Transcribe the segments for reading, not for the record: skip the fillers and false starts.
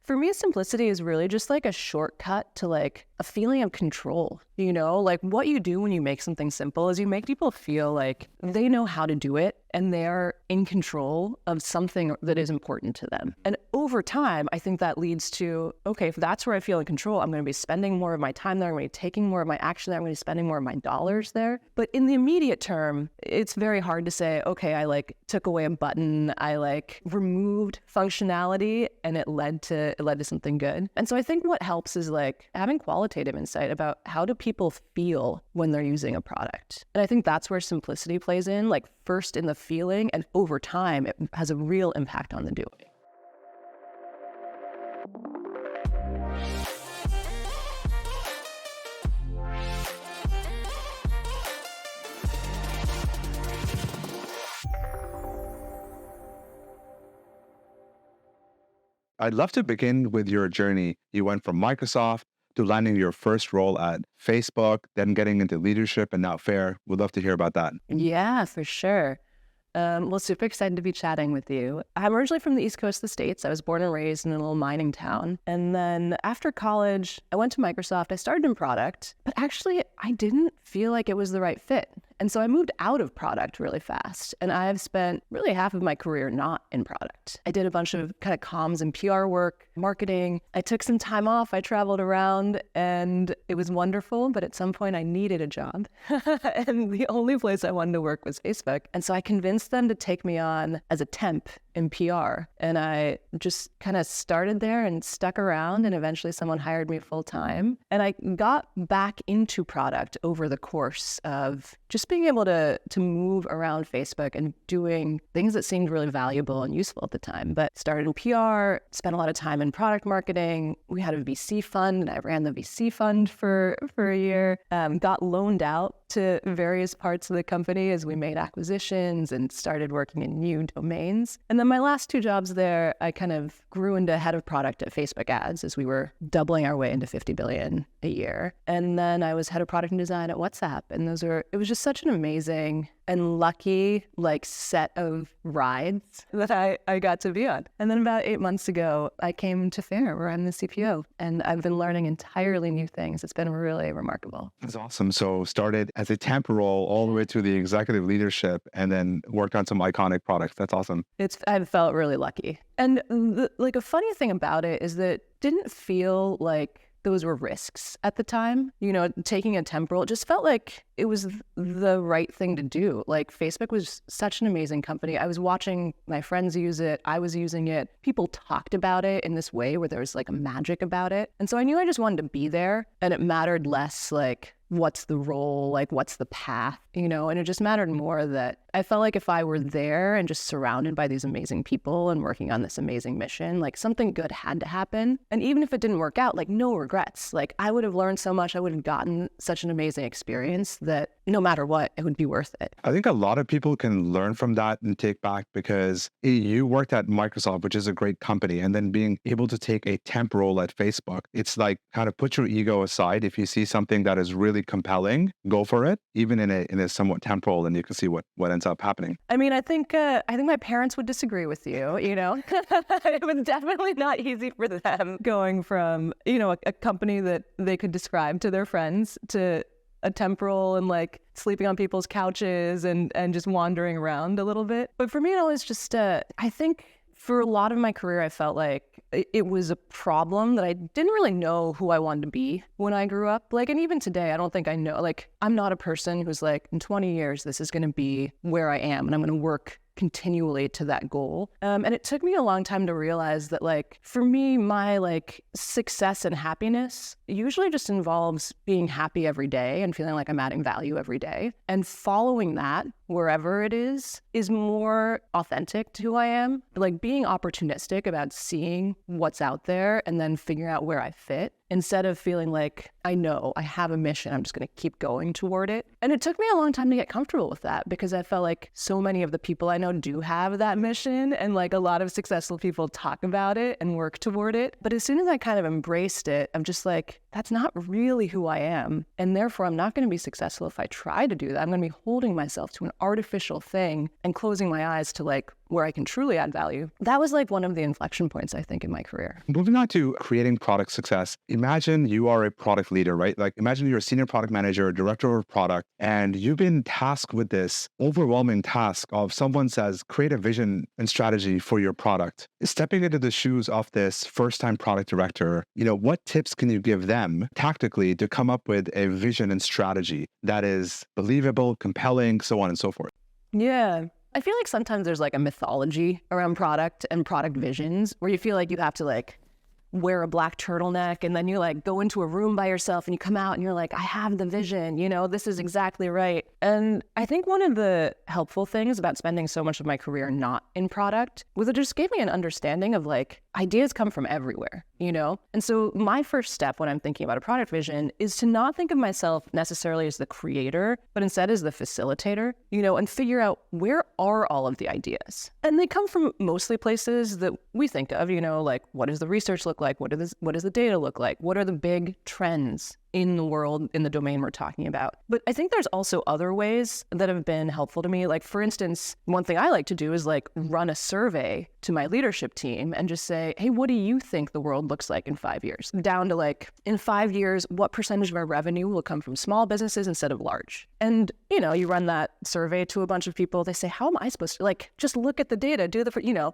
For me, simplicity is really just like a shortcut to like a feeling of control. You know, like what you do when you make something simple is you make people feel like they know how to do it and they're in control of something that is important to them. And over time, I think that leads to, okay, if that's where I feel in control, I'm going to be spending more of my time there. I'm going to be taking more of my action there. I'm going to be spending more of my dollars there. But in the immediate term, it's very hard to say, okay, I like took away a button. I like removed functionality and it led to something good. And so I think what helps is like having qualitative insight about how do people feel when they're using a product. And I think that's where simplicity plays in, like first in the feeling, and over time, it has a real impact on the doing. I'd love to begin with your journey. You went from Microsoft to landing your first role at Facebook, then getting into leadership and now Faire. Would love to hear about that. Yeah, for sure. Well, super excited to be chatting with you. I'm originally from the East Coast of the States. I was born and raised in a little mining town. And then after college, I went to Microsoft. I started in product, but actually I didn't feel like it was the right fit. And so I moved out of product really fast. And I've spent really half of my career not in product. I did a bunch of kind of comms and PR work, marketing. I took some time off. I traveled around and it was wonderful. But at some point I needed a job. And the only place I wanted to work was Facebook. And so I convinced them to take me on as a temp in PR. And I just kind of started there and stuck around, and eventually someone hired me full time. And I got back into product over the course of just being able to move around Facebook and doing things that seemed really valuable and useful at the time. But started in PR, spent a lot of time in product marketing. We had a VC fund, and I ran the VC fund for a year. Got loaned out to various parts of the company as we made acquisitions and started working in new domains. And then my last two jobs there, I kind of grew into head of product at Facebook ads as we were doubling our way into 50 billion a year. And then I was head of product and design at WhatsApp. And it was just such an amazing and lucky like set of rides that I got to be on. And then about 8 months ago, I came to Faire where I'm the CPO, and I've been learning entirely new things. It's been really remarkable. That's awesome. So started as a temp role all the way to the executive leadership and then worked on some iconic products. That's awesome. I've felt really lucky. And like a funny thing about it is that it didn't feel like those were risks at the time. You know, taking a temp role, it just felt like it was the right thing to do. Like Facebook was such an amazing company. I was watching my friends use it. I was using it. People talked about it in this way where there was like a magic about it. And so I knew I just wanted to be there, and it mattered less like what's the role, like what's the path, you know, and it just mattered more that I felt like if I were there and just surrounded by these amazing people and working on this amazing mission, like something good had to happen. And even if it didn't work out, like no regrets. Like I would have learned so much. I would have gotten such an amazing experience that no matter what, it would be worth it. I think a lot of people can learn from that and take back, because you worked at Microsoft, which is a great company, and then being able to take a temp role at Facebook, it's like kind of put your ego aside. If you see something that is really compelling, go for it, even in a somewhat temp role, and you can see what ends up happening. I mean, I think my parents would disagree with you, you know. It was definitely not easy for them going from, you know, a company that they could describe to their friends to a temporal and like sleeping on people's couches and just wandering around a little bit. But for me, it was just, I think for a lot of my career, I felt like it was a problem that I didn't really know who I wanted to be when I grew up. Like, and even today, I don't think I know, like, I'm not a person who's like, in 20 years, this is going to be where I am and I'm going to work continually to that goal. And it took me a long time to realize that, like, for me, my like success and happiness usually just involves being happy every day and feeling like I'm adding value every day. And following that, wherever it is more authentic to who I am. Like being opportunistic about seeing what's out there and then figuring out where I fit, instead of feeling like I know I have a mission, I'm just going to keep going toward it. And it took me a long time to get comfortable with that, because I felt like so many of the people I know do have that mission, and like a lot of successful people talk about it and work toward it. But as soon as I kind of embraced it, I'm just like, that's not really who I am. And therefore, I'm not going to be successful if I try to do that. I'm going to be holding myself to an artificial thing and closing my eyes to like where I can truly add value. That was like one of the inflection points, I think, in my career. Moving on to creating product success. Imagine you are a product leader, right? Like imagine you're a senior product manager, director of product, and you've been tasked with this overwhelming task of someone says, create a vision and strategy for your product. Stepping into the shoes of this first-time product director, what tips can you give them tactically to come up with a vision and strategy that is believable, compelling, so on and so forth? Yeah. I feel like sometimes there's like a mythology around product and product visions where you feel like you have to like wear a black turtleneck and then you like go into a room by yourself and you come out and you're like, I have the vision, this is exactly right. And I think one of the helpful things about spending so much of my career not in product was it just gave me an understanding of like ideas come from everywhere, And so my first step when I'm thinking about a product vision is to not think of myself necessarily as the creator, but instead as the facilitator, and figure out where are all of the ideas. And they come from mostly places that we think of, like what does the research look like? What does the data look like? What are the big trends in the world, in the domain we're talking about? But I think there's also other ways that have been helpful to me. Like, for instance, one thing I like to do is like run a survey to my leadership team and just say, hey, what do you think the world looks like in 5 years? Down to like, in 5 years, what percentage of our revenue will come from small businesses instead of large? And, you run that survey to a bunch of people. They say, how am I supposed to, like, just look at the data,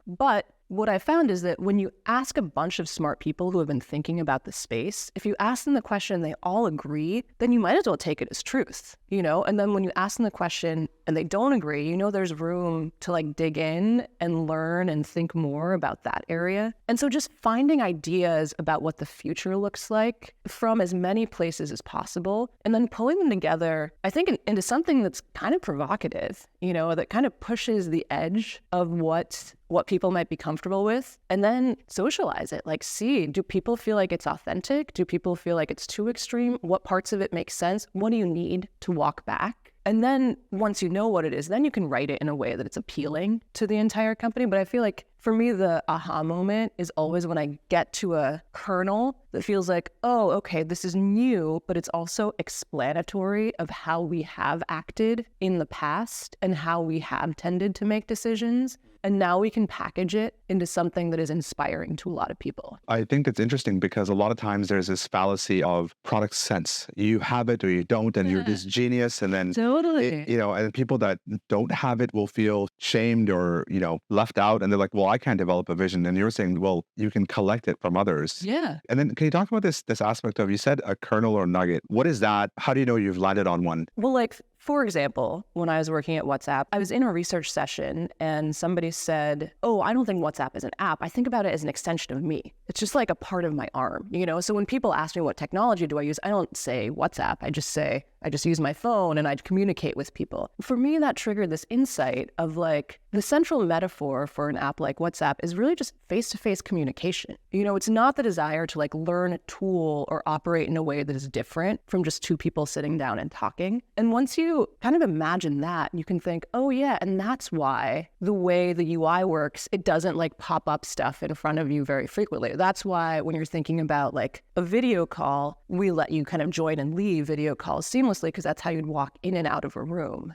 but what I found is that when you ask a bunch of smart people who have been thinking about the space, if you ask them the question and they all agree, then you might as well take it as truth, And then when you ask them the question and they don't agree, there's room to like dig in and learn and think more about that area. And so just finding ideas about what the future looks like from as many places as possible and then pulling them together, I think into something that's kind of provocative, that kind of pushes the edge of what people might be comfortable with, and then socialize it. Like, do people feel like it's authentic? Do people feel like it's too extreme? What parts of it make sense? What do you need to walk back? And then once you know what it is, then you can write it in a way that it's appealing to the entire company. But I feel like for me, the aha moment is always when I get to a kernel that feels like, oh, okay, this is new, but it's also explanatory of how we have acted in the past and how we have tended to make decisions. And now we can package it into something that is inspiring to a lot of people. I think it's interesting because a lot of times there's this fallacy of product sense. You have it or you don't, and you're this genius. And then, totally. And people that don't have it will feel shamed or, left out. And they're like, well, I can't develop a vision. And you're saying, well, you can collect it from others. Yeah. And then can you talk about this aspect of, you said a kernel or nugget. What is that? How do you know you've landed on one? Well, like, for example, when I was working at WhatsApp, I was in a research session and somebody said, oh, I don't think WhatsApp is an app. I think about it as an extension of me. It's just like a part of my arm, So when people ask me what technology do I use, I don't say WhatsApp. I just use my phone and I communicate with people. For me, that triggered this insight of like the central metaphor for an app like WhatsApp is really just face-to-face communication. It's not the desire to like learn a tool or operate in a way that is different from just two people sitting down and talking. And once you kind of imagine that, you can think, oh yeah, and that's why the way the UI works, it doesn't like pop up stuff in front of you very frequently. That's why when you're thinking about like a video call, we let you kind of join and leave video calls seamlessly because that's how you'd walk in and out of a room,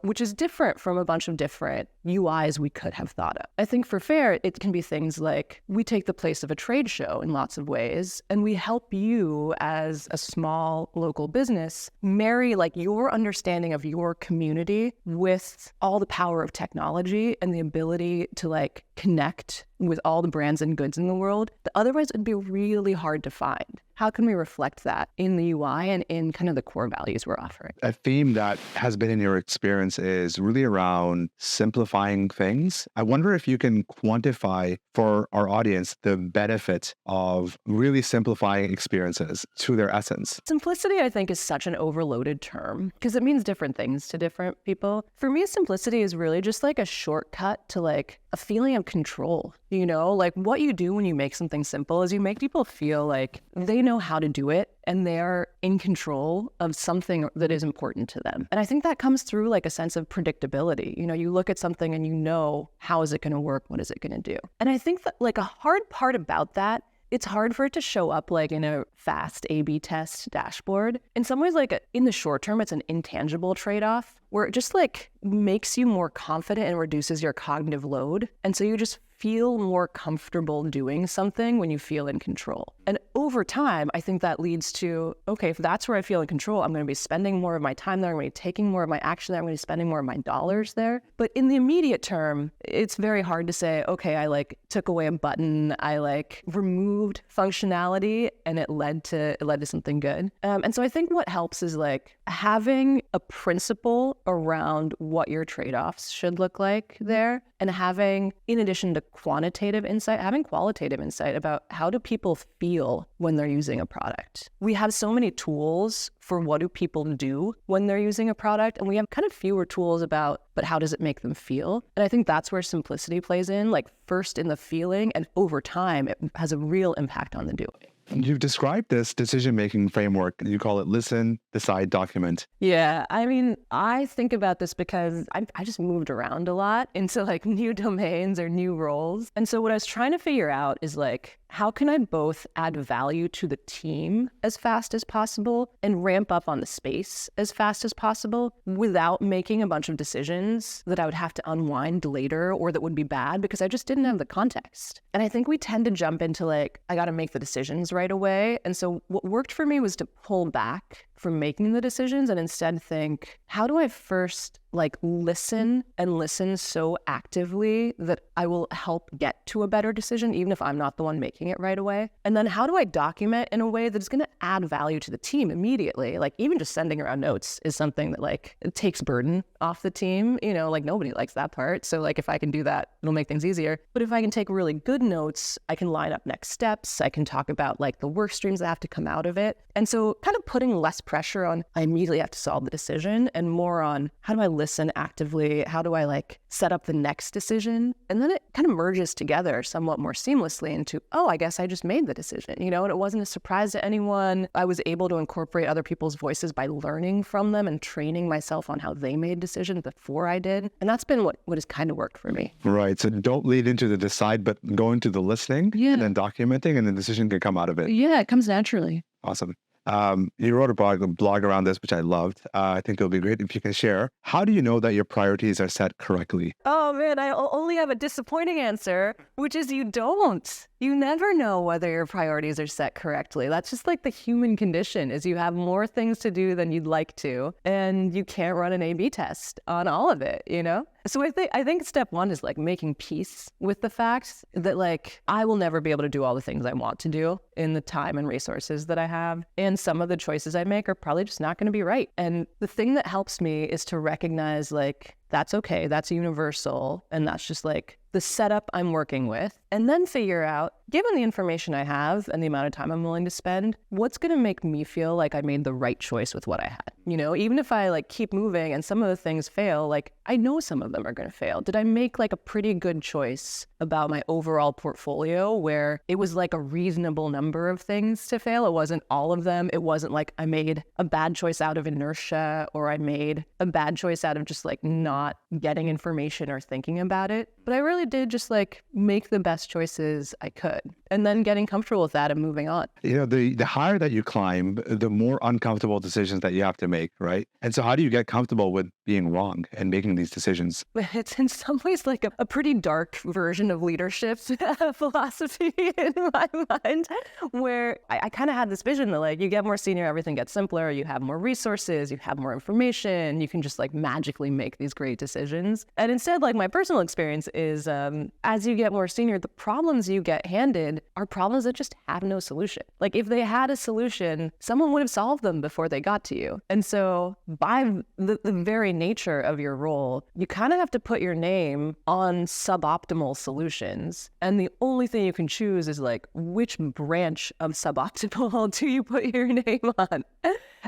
which is different from a bunch of different UIs we could have thought of. I think for Faire, it can be things like we take the place of a trade show in lots of ways, and we help you as a small local business marry like your understanding of your community with all the power of technology and the ability to like connect with all the brands and goods in the world that otherwise it'd be really hard to find. How can we reflect that in the UI and in kind of the core values we're offering? A theme that has been in your experience is really around simplifying things. I wonder if you can quantify for our audience the benefit of really simplifying experiences to their essence. Simplicity, I think, is such an overloaded term because it means different things to different people. For me, simplicity is really just like a shortcut to like a feeling of control. Like what you do when you make something simple is you make people feel like they know how to do it and they're in control of something that is important to them. And I think that comes through like a sense of predictability. You look at something and how is it going to work? What is it going to do? And I think that like a hard part about that it's hard for it to show up like in a fast A/B test dashboard. In some ways, like in the short term, it's an intangible trade-off where it just like makes you more confident and reduces your cognitive load. And so you just feel more comfortable doing something when you feel in control. And over time, I think that leads to, okay, if that's where I feel in control, I'm going to be spending more of my time there. I'm going to be taking more of my action there. I'm going to be spending more of my dollars there. But in the immediate term, it's very hard to say, okay, I like took away a button. I like removed functionality and it led to something good. And so I think what helps is like having a principle around what your trade-offs should look like there, and having, in addition to quantitative insight, having qualitative insight about how do people feel when they're using a product. We have so many tools for what do people do when they're using a product, and we have kind of fewer tools about, but how does it make them feel? And I think that's where simplicity plays in, like first in the feeling, and over time, it has a real impact on the doing. You've described this decision-making framework. You call it listen, decide, document. Yeah, I mean, I think about this because I just moved around a lot into like new domains or new roles. And so what I was trying to figure out is like, how can I both add value to the team as fast as possible and ramp up on the space as fast as possible without making a bunch of decisions that I would have to unwind later or that would be bad because I just didn't have the context. And I think we tend to jump into like, I got to make the decisions right away. And so what worked for me was to pull back from making the decisions and instead think, how do I first like listen and listen so actively that I will help get to a better decision, even if I'm not the one making it right away? And then how do I document in a way that is going to add value to the team immediately? Like even just sending around notes is something that like it takes burden off the team, you know, like nobody likes that part. So like if I can do that, it'll make things easier. But if I can take really good notes, I can line up next steps. I can talk about like the work streams that have to come out of it. And so kind of putting less pressure on I immediately have to solve the decision and more on how do I listen actively? How do I like set up the next decision? And then it kind of merges together somewhat more seamlessly into, oh, I guess I just made the decision, you know, and it wasn't a surprise to anyone. I was able to incorporate other people's voices by learning from them and training myself on how they made decisions before I did. And that's been what has kind of worked for me. Right. So don't lead into the decide, but go into the listening and then documenting, and the decision can come out of it. Yeah, it comes naturally. Awesome. You wrote a blog around this, which I loved. I think it'll be great if you can share. How do you know that your priorities are set correctly? Oh man, I only have a disappointing answer, which is you don't. You never know whether your priorities are set correctly. That's just like the human condition, is you have more things to do than you'd like to, and you can't run an A/B test on all of it, you know? So I think step one is like making peace with the fact that like I will never be able to do all the things I want to do in the time and resources that I have. And some of the choices I make are probably just not going to be right. And the thing that helps me is to recognize like, that's okay, that's universal, and that's just like the setup I'm working with, and then figure out, given the information I have and the amount of time I'm willing to spend, what's going to make me feel like I made the right choice with what I had. You know, even if I like keep moving and some of the things fail, like I know some of them are going to fail. Did I make like a pretty good choice about my overall portfolio where it was like a reasonable number of things to fail? It wasn't all of them. It wasn't like I made a bad choice out of inertia, or I made a bad choice out of just like not getting information or thinking about it. But I really did just like make the best choices I could, and then getting comfortable with that and moving on. You know, the higher that you climb, the more uncomfortable decisions that you have to make, right? And so how do you get comfortable with being wrong and making these decisions? It's in some ways like a pretty dark version of leadership philosophy in my mind, where I kind of had this vision that like you get more senior, everything gets simpler, you have more resources, you have more information, you can just like magically make these great decisions. And instead, like my personal experience is as you get more senior, the problems you get handed are problems that just have no solution. Like if they had a solution, someone would have solved them before they got to you. And so by the very nature of your role, you kind of have to put your name on suboptimal solutions. And the only thing you can choose is like, which branch of suboptimal do you put your name on?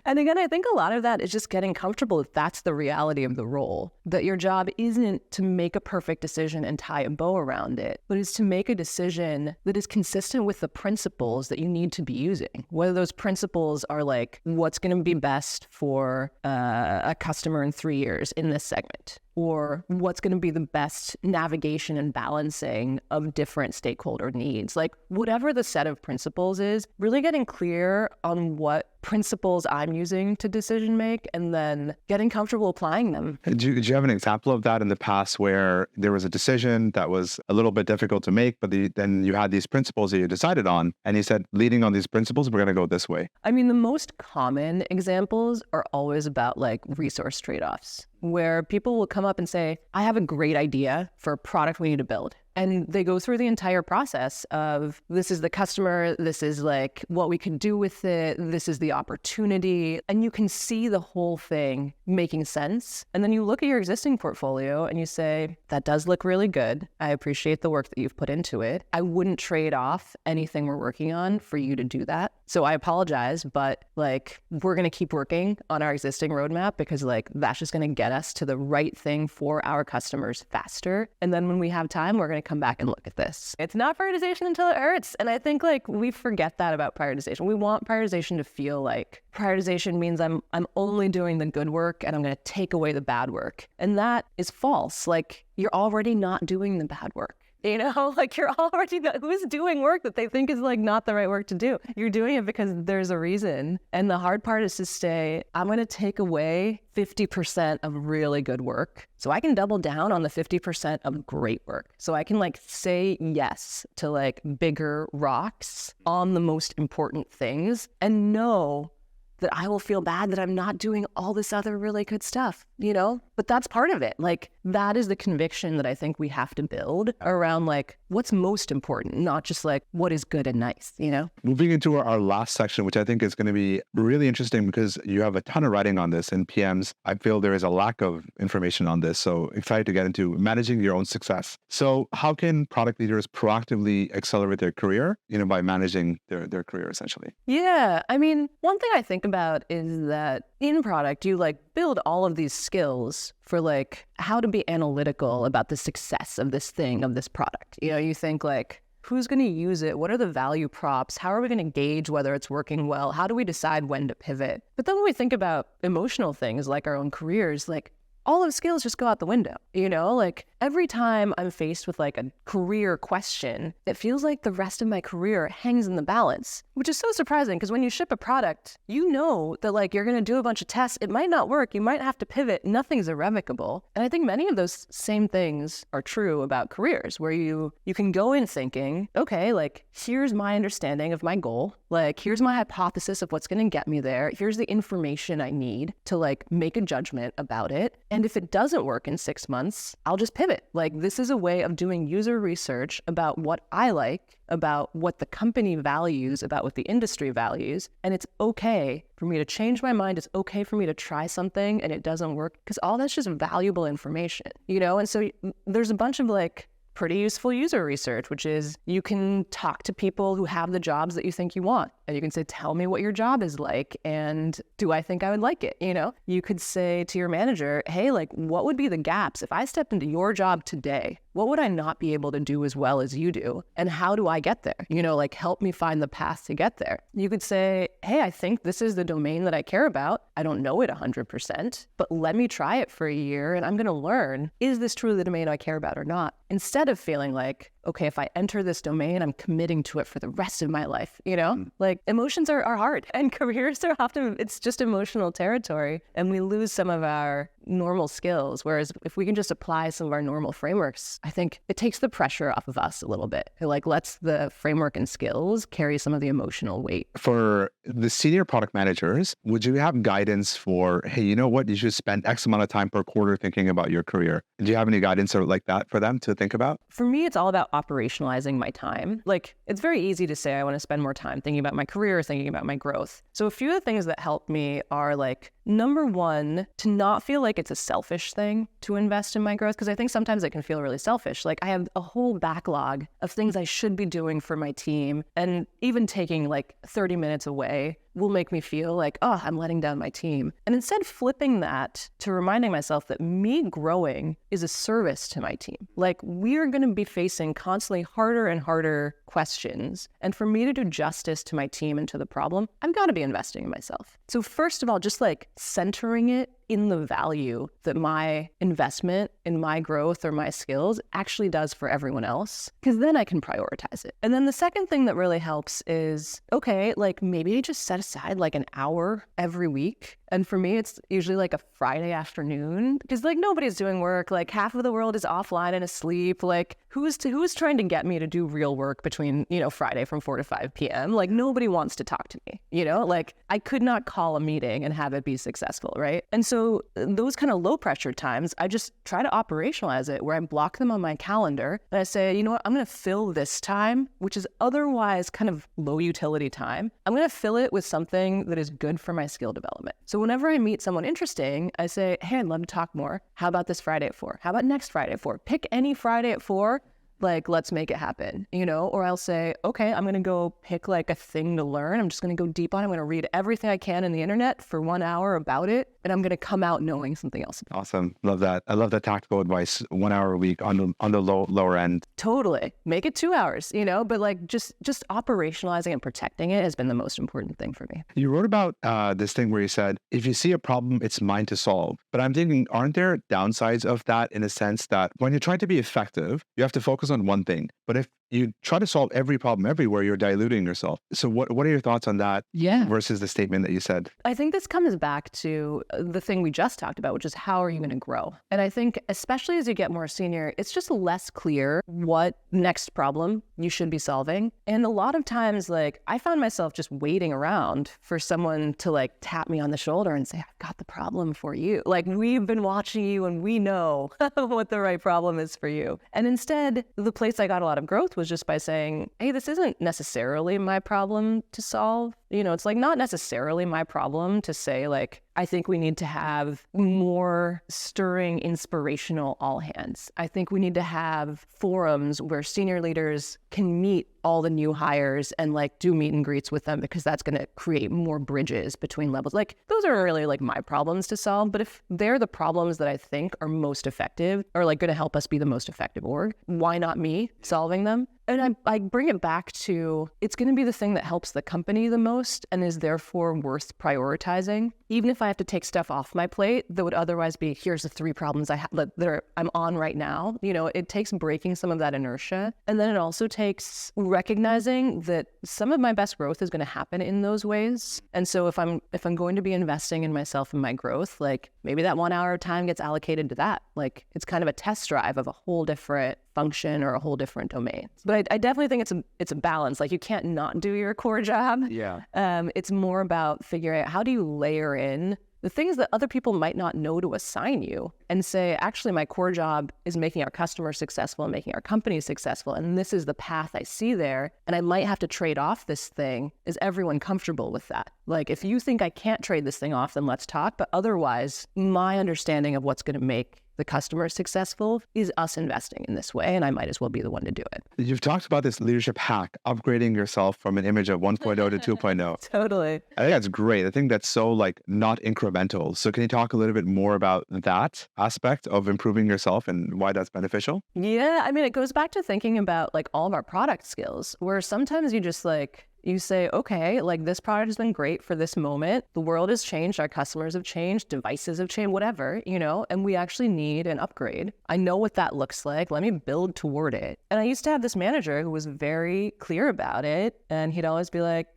And again, I think a lot of that is just getting comfortable that that's the reality of the role, that your job isn't to make a perfect decision and tie a bow around it, but is to make a decision that is consistent with the principles that you need to be using. Whether those principles are like, what's going to be best for a customer in 3 years in this segment? or what's going to be the best navigation and balancing of different stakeholder needs. Like whatever the set of principles is, really getting clear on what principles I'm using to decision make and then getting comfortable applying them. Do you have an example of that in the past where there was a decision that was a little bit difficult to make, but then you had these principles that you decided on and you said, leading on these principles, we're going to go this way? I mean, the most common examples are always about like resource trade-offs, where people will come up and say, I have a great idea for a product we need to build. And they go through the entire process of this is the customer, this is like what we can do with it, this is the opportunity. And you can see the whole thing making sense. And then you look at your existing portfolio and you say, that does look really good. I appreciate the work that you've put into it. I wouldn't trade off anything we're working on for you to do that. So I apologize, but like we're going to keep working on our existing roadmap because like that's just going to get us to the right thing for our customers faster. And then when we have time, we're going to come back and look at this. It's not prioritization until it hurts. And I think like we forget that about prioritization. We want prioritization to feel like prioritization means I'm only doing the good work and I'm going to take away the bad work. And that is false. Like you're already not doing the bad work. You know, like you're already, who's doing work that they think is like not the right work to do? You're doing it because there's a reason. And the hard part is to say, I'm going to take away 50% of really good work so I can double down on the 50% of great work. So I can like say yes to like bigger rocks on the most important things and know that I will feel bad that I'm not doing all this other really good stuff, you know? But that's part of it. Like that is the conviction that I think we have to build around like what's most important, not just like what is good and nice, you know? Moving into our last section, which I think is going to be really interesting because you have a ton of writing on this in PMs. I feel there is a lack of information on this. So excited to get into managing your own success. So how can product leaders proactively accelerate their career, by managing their career essentially? Yeah. I mean, one thing I think about is that in product, you like build all of these skills for like how to be analytical about the success of this thing, of this product. You think like, who's going to use it? What are the value props? How are we going to gauge whether it's working well? How do we decide when to pivot? But then when we think about emotional things like our own careers, like all of skills just go out the window, like every time I'm faced with like a career question, it feels like the rest of my career hangs in the balance, which is so surprising because when you ship a product, that like you're going to do a bunch of tests. It might not work. You might have to pivot. Nothing's irrevocable. And I think many of those same things are true about careers where you can go in thinking, okay, like here's my understanding of my goal. Like here's my hypothesis of what's going to get me there. Here's the information I need to like make a judgment about it. And if it doesn't work in 6 months, I'll just pivot. Like this is a way of doing user research about what I like, about what the company values, about what the industry values. And it's okay for me to change my mind. It's okay for me to try something and it doesn't work because all that's just valuable information, And so there's a bunch of like pretty useful user research, which is you can talk to people who have the jobs that you think you want. And you can say, tell me what your job is like. And do I think I would like it? You could say to your manager, hey, like what would be the gaps? If I stepped into your job today, what would I not be able to do as well as you do? And how do I get there? Like help me find the path to get there. You could say, hey, I think this is the domain that I care about. I don't know it 100%, but let me try it for a year and I'm going to learn, is this truly the domain I care about or not? Instead of feeling like, okay, if I enter this domain, I'm committing to it for the rest of my life, Like emotions are hard and careers are often, it's just emotional territory and we lose some of our normal skills. Whereas if we can just apply some of our normal frameworks, I think it takes the pressure off of us a little bit. It like lets the framework and skills carry some of the emotional weight. For the senior product managers, would you have guidance for, hey, you know what? You should spend X amount of time per quarter thinking about your career. Do you have any guidance or like that for them to think about? For me, it's all about operationalizing my time. Like it's very easy to say I want to spend more time thinking about my career, thinking about my growth. So a few of the things that help me are like, number one, to not feel like it's a selfish thing to invest in my growth, because I think sometimes it can feel really selfish. Like I have a whole backlog of things I should be doing for my team, and even taking like 30 minutes away will make me feel like, oh, I'm letting down my team. And instead flipping that to reminding myself that me growing is a service to my team. Like we're going to be facing constantly harder and harder questions. And for me to do justice to my team and to the problem, I've got to be investing in myself. So first of all, just like centering it in the value that my investment in my growth or my skills actually does for everyone else, because then I can prioritize it. And then the second thing that really helps is, okay, like maybe just set aside like an hour every week. And for me, it's usually like a Friday afternoon, because like nobody's doing work. Like half of the world is offline and asleep. Like who's trying to get me to do real work between, Friday from 4 to 5 p.m. Like nobody wants to talk to me, like I could not call a meeting and have it be successful, right? And so those kind of low pressure times, I just try to operationalize it where I block them on my calendar and I say, you know what, I'm going to fill this time, which is otherwise kind of low utility time. I'm going to fill it with something that is good for my skill development. So whenever I meet someone interesting, I say, hey, I'd love to talk more. How about this Friday at 4? How about next Friday at 4? Pick any Friday at 4. Like, let's make it happen, or I'll say, okay, I'm going to go pick like a thing to learn. I'm just going to go deep on it. I'm going to read everything I can in the internet for 1 hour about it. And I'm going to come out knowing something else. Awesome. Love that. I love that tactical advice. 1 hour a week on the lower end. Totally. Make it 2 hours, but like just operationalizing and protecting it has been the most important thing for me. You wrote about this thing where you said, if you see a problem, it's mine to solve. But I'm thinking, aren't there downsides of that in a sense that when you're trying to be effective, you have to focus on one thing. But if you try to solve every problem everywhere, you're diluting yourself. So what are your thoughts on that versus the statement that you said? I think this comes back to the thing we just talked about, which is how are you going to grow? And I think especially as you get more senior, it's just less clear what next problem you should be solving. And a lot of times, like I found myself just waiting around for someone to like tap me on the shoulder and say, I've got the problem for you. Like we've been watching you and we know what the right problem is for you. And instead, the place I got a lot of growth was just by saying, hey, this isn't necessarily my problem to solve. It's like not necessarily my problem to say like, I think we need to have more stirring, inspirational all hands. I think we need to have forums where senior leaders can meet all the new hires and like do meet and greets with them, because that's going to create more bridges between levels. Like those are really like my problems to solve. But if they're the problems that I think are most effective or like going to help us be the most effective org, why not me solving them? And I bring it back to, it's going to be the thing that helps the company the most and is therefore worth prioritizing. Even if I have to take stuff off my plate that would otherwise be, here's the 3 problems I'm on right now. It takes breaking some of that inertia. And then it also takes recognizing that some of my best growth is going to happen in those ways. And so if I'm going to be investing in myself and my growth, like maybe that 1 hour of time gets allocated to that. Like it's kind of a test drive of a whole different function or a whole different domain. But I definitely think it's a balance. Like you can't not do your core job. Yeah. It's more about figuring out how do you layer in the things that other people might not know to assign you and say, actually, my core job is making our customers successful and making our company successful. And this is the path I see there. And I might have to trade off this thing. Is everyone comfortable with that? Like, if you think I can't trade this thing off, then let's talk. But otherwise, my understanding of what's going to make the customer successful is us investing in this way, and I might as well be the one to do it. You've talked about this leadership hack, upgrading yourself from an image of 1.0 to 2.0. Totally. I think that's great. I think that's so like not incremental. So can you talk a little bit more about that aspect of improving yourself and why that's beneficial? Yeah, I mean, it goes back to thinking about like all of our product skills, where sometimes you just like, you say, okay, like this product has been great for this moment. The world has changed. Our customers have changed. Devices have changed, whatever, and we actually need an upgrade. I know what that looks like. Let me build toward it. And I used to have this manager who was very clear about it. And he'd always be like,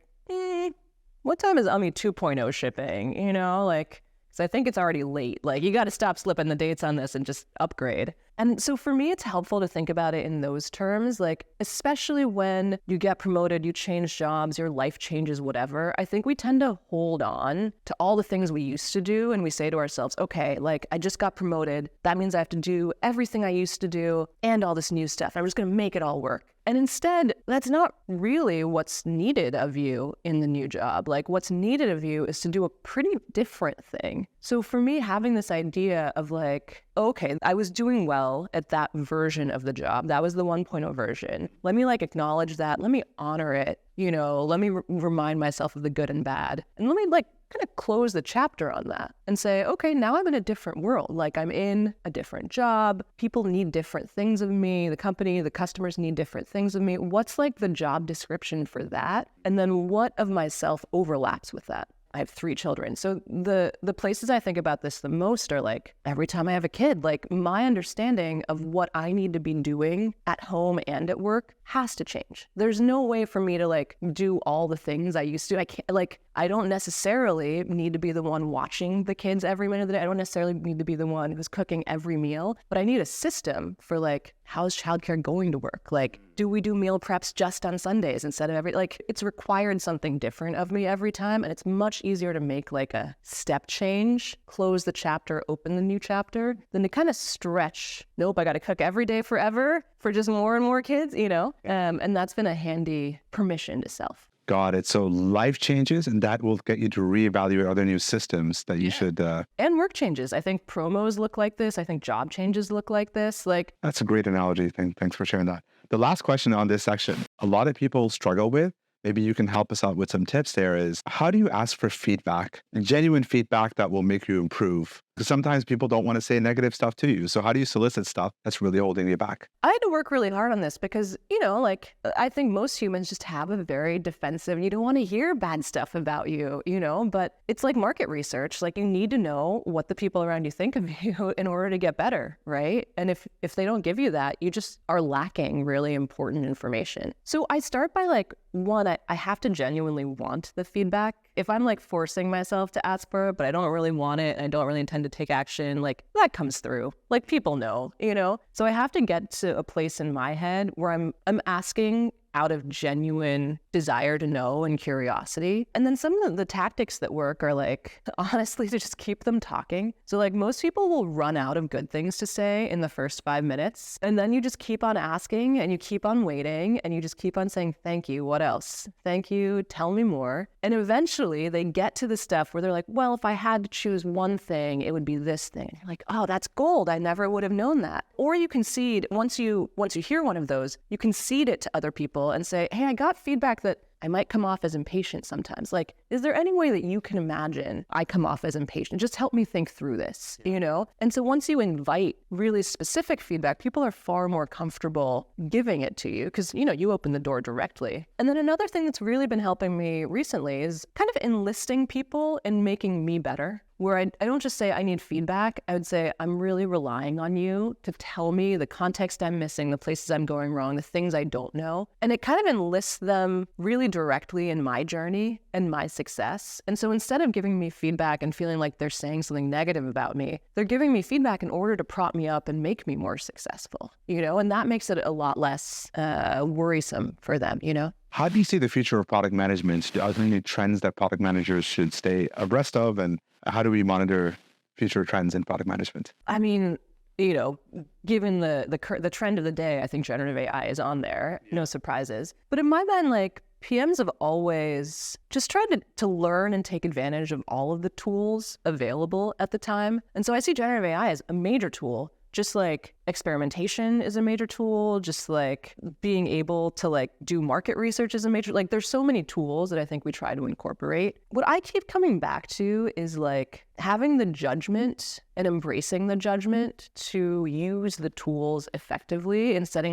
what time is Ami 2.0 shipping? Because I think it's already late. Like, you got to stop slipping the dates on this and just upgrade. And so for me, it's helpful to think about it in those terms, like, especially when you get promoted, you change jobs, your life changes, whatever. I think we tend to hold on to all the things we used to do. And we say to ourselves, okay, like, I just got promoted. That means I have to do everything I used to do and all this new stuff. I'm just going to make it all work. And instead, that's not really what's needed of you in the new job. Like, what's needed of you is to do a pretty different thing. So for me, having this idea of like, okay, I was doing well at that version of the job. That was the 1.0 version. Let me like acknowledge that. Let me honor it. Let me remind myself of the good and bad. And let me like kind of close the chapter on that and say, okay, now I'm in a different world. Like, I'm in a different job. People need different things of me. The company, the customers need different things of me. What's like the job description for that? And then what of myself overlaps with that? I have 3 children. So the places I think about this the most are like every time I have a kid, like my understanding of what I need to be doing at home and at work has to change. There's no way for me to like do all the things I used to. I can't, like, I don't necessarily need to be the one watching the kids every minute of the day. I don't necessarily need to be the one who's cooking every meal, but I need a system for like, how's childcare going to work? Like, do we do meal preps just on Sundays instead of like, it's required something different of me every time. And it's much easier to make like a step change, close the chapter, open the new chapter, than to kind of stretch. Nope, I got to cook every day forever for just more and more kids, you know? And that's been a handy permission to self. Got it. So life changes, and that will get you to reevaluate other new systems that you should. And work changes. I think promos look like this. I think job changes look like this. Like, that's a great analogy. Thanks for sharing that. The last question on this section, a lot of people struggle with, maybe you can help us out with some tips there, is how do you ask for feedback, genuine feedback that will make you improve? Because sometimes people don't want to say negative stuff to you. So how do you solicit stuff that's really holding you back? I had to work really hard on this because, you know, like, I think most humans just have a very defensive, and you don't want to hear bad stuff about you, you know, but it's like market research. Like, you need to know what the people around you think of you in order to get better, right? And if they don't give you that, you just are lacking really important information. So I start by like, one, I have to genuinely want the feedback. If I'm like forcing myself to ask for it, but I don't really want it and I don't really intend to take action, like that comes through. Like people know, you know? So I have to get to a place in my head where I'm asking out of genuine desire to know and curiosity. And then some of the tactics that work are like, honestly, to just keep them talking. So like most people will run out of good things to say in the first 5 minutes. And then you just keep on asking and you keep on waiting and you just keep on saying, thank you, what else? Thank you, tell me more. And eventually they get to the stuff where they're like, well, if I had to choose one thing, it would be this thing. And you're like, oh, that's gold. I never would have known that. Or you concede, once you hear one of those, you concede it to other people and say, hey, I got feedback that I might come off as impatient sometimes. Like, is there any way that you can imagine I come off as impatient? Just help me think through this, you know? And so once you invite really specific feedback, people are far more comfortable giving it to you because, you know, you open the door directly. And then another thing that's really been helping me recently is kind of enlisting people in making me better. Where I don't just say I need feedback, I would say I'm really relying on you to tell me the context I'm missing, the places I'm going wrong, the things I don't know. And it kind of enlists them really directly in my journey and my success. And so instead of giving me feedback and feeling like they're saying something negative about me, they're giving me feedback in order to prop me up and make me more successful, you know? And that makes it a lot less worrisome for them, you know? How do you see the future of product management? Are there any trends that product managers should stay abreast of? And how do we monitor future trends in product management? I mean, you know, given the trend of the day, I think generative AI is on there. No surprises. But in my mind, like, PMs have always just tried to learn and take advantage of all of the tools available at the time. And so I see generative AI as a major tool. Just like experimentation is a major tool, just like being able to like do market research is a major, like there's so many tools that I think we try to incorporate. What I keep coming back to is like having the judgment and embracing the judgment to use the tools effectively instead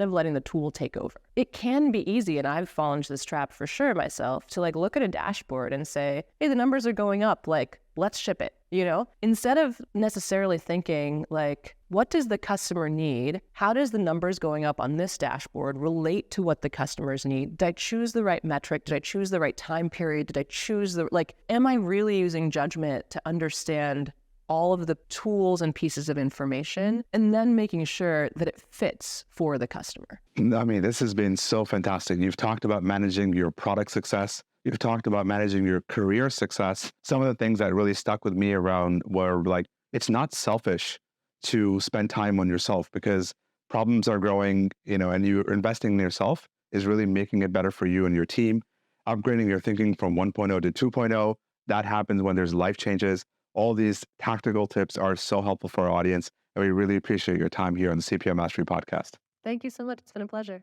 of letting the tool take over. It can be easy, and I've fallen into this trap for sure myself, to like look at a dashboard and say, hey, the numbers are going up, like let's ship it, you know? Instead of necessarily thinking like, what does the customer need? How does the numbers going up on this dashboard relate to what the customers need? Did I choose the right metric? Did I choose the right time period? Did I choose am I really using judgment to understand all of the tools and pieces of information, and then making sure that it fits for the customer? I mean, this has been so fantastic. You've talked about managing your product success. You've talked about managing your career success. Some of the things that really stuck with me around were like, it's not selfish to spend time on yourself because problems are growing, you know, and you're investing in yourself is really making it better for you and your team. Upgrading your thinking from 1.0 to 2.0, that happens when there's life changes. All these tactical tips are so helpful for our audience, and we really appreciate your time here on the CPM Mastery Podcast. Thank you so much. It's been a pleasure.